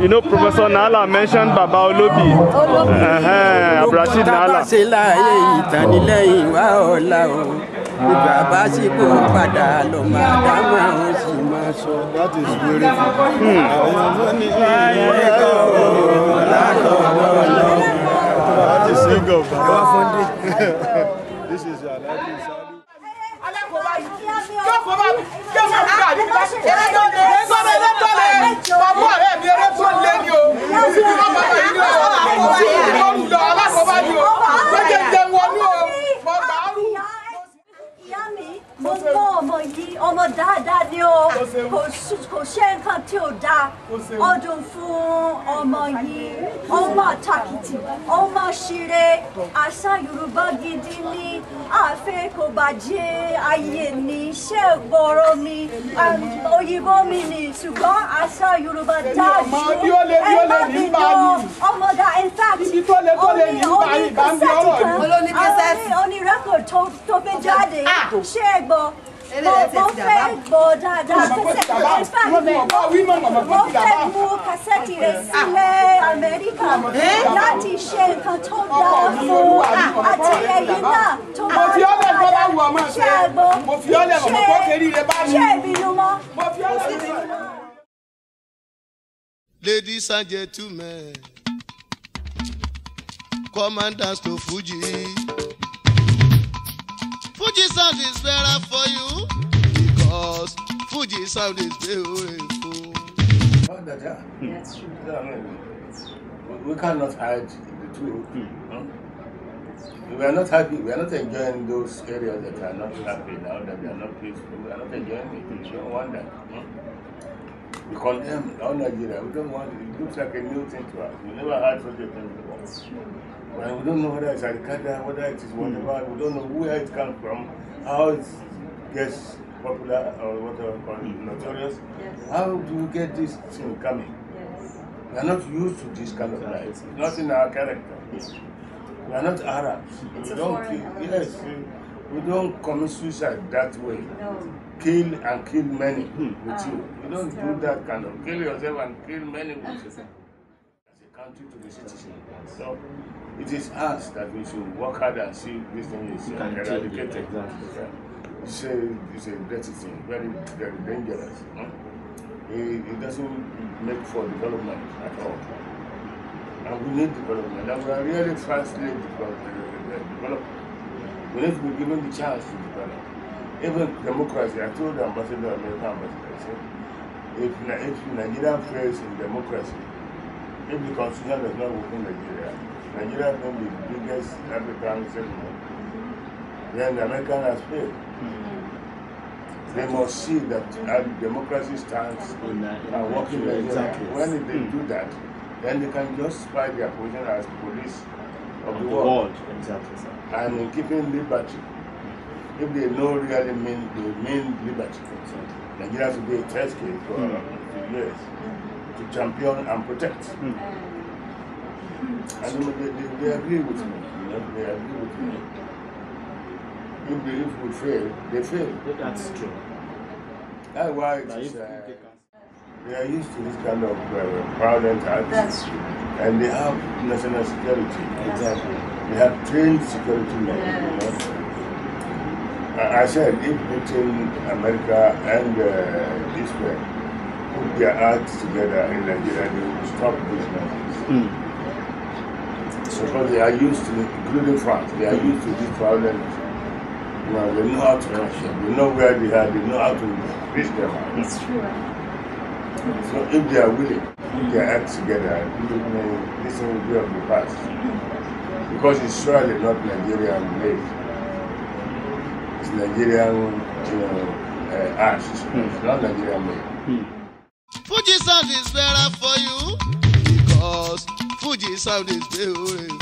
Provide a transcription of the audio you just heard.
You know, Professor Nala mentioned Baba Olobi. Abrashid Nala. That is beautiful. This is your life. ọmọ dáadáa ni o kò ṣe nǹkan tí ò dáa ọdún fún ọmọ yìí ọmọ takìtì ọmọ ṣeré àṣà Yorùbá gidi ni àfẹ́ kò bàjẹ́ ayé ni ṣé gbọ́rọ̀ mi òyìnbó mi ni ṣùgbọ́n àṣà Yorùbá dájú ẹ̀rọ mi ni ọmọ dá in fact oní rẹ́kọ̀d tó gbé jáde ṣé gbọ́. Mo fẹ́ gbọ́ dáadáa kẹsẹ̀tì mo fẹ́ mú kẹsẹ̀tì rẹ̀ sílẹ̀ Amẹ́ríkà láti ṣe nǹkan tó dáa fún àtìlẹ́yìn náà tó bá dáadáa ṣe àgbọ̀ ṣe ìbínú mọ́. Ladies and gentlemen, come and dance to Fuji. Fuji sound is better for you because Fuji sound is beautiful. That's true. We cannot hide the truth. We are not happy. We are not enjoying those areas that are not happy now, that they are not peaceful. We are not enjoying it. We don't want that. We condemn all Nigeria. We don't want it. It looks like a new thing to us. We never had such a thing before. That's true. Well, we don't know whether it's Al-Qaeda, whether it is whatever, we don't know where it comes from, how it gets popular or whatever called notorious. Yes. How do we get this thing coming? Yes. We are not used to this kind of life. It's not in our character. Yes. We are not Arabs. We don't commit suicide that way. No. Kill and kill many with you. We don't do that kind of kill yourself and kill many with you. Country to the citizen. So it is us that we should work hard and see this thing is eradicated. It's a dirty thing, very, very dangerous. It doesn't make for development at all. And we need development. And we are really fastly developing. We need to be given the chance to develop. Even democracy, I told the ambassador, American ambassador, I said, if Nigeria fails in democracy, if the constitution does not work in Nigeria, Nigeria will be the biggest African settlement, then the American has failed. They must see that democracy stands and working Nigeria. Exactly. When they do that, then they can justify their position as police of the world. Exactly, sir. And in keeping liberty, if they know really mean liberty, Nigeria should be a test case for the US to champion and protect. And they agree with me. They agree with me. If we fail, they fail. That's true. That's why it's, they are used to this kind of violent acts. That's true. And they have national security. Exactly. They have trained security men. Yes. You know? I said, if Britain, America, and Israel put their acts together in Nigeria, they will stop these nonsense. So, because they are used to, including France, they are used to this violent. You know, they know how to catch them. They know where they are. They know how to reach them. It's true. So if they are willing, put their acts together, this will be of the past. Because it's surely not Nigerian made. It's Nigerian, ash. It's not Nigerian made. Fuji sound is better for you because Fuji sound is beautiful.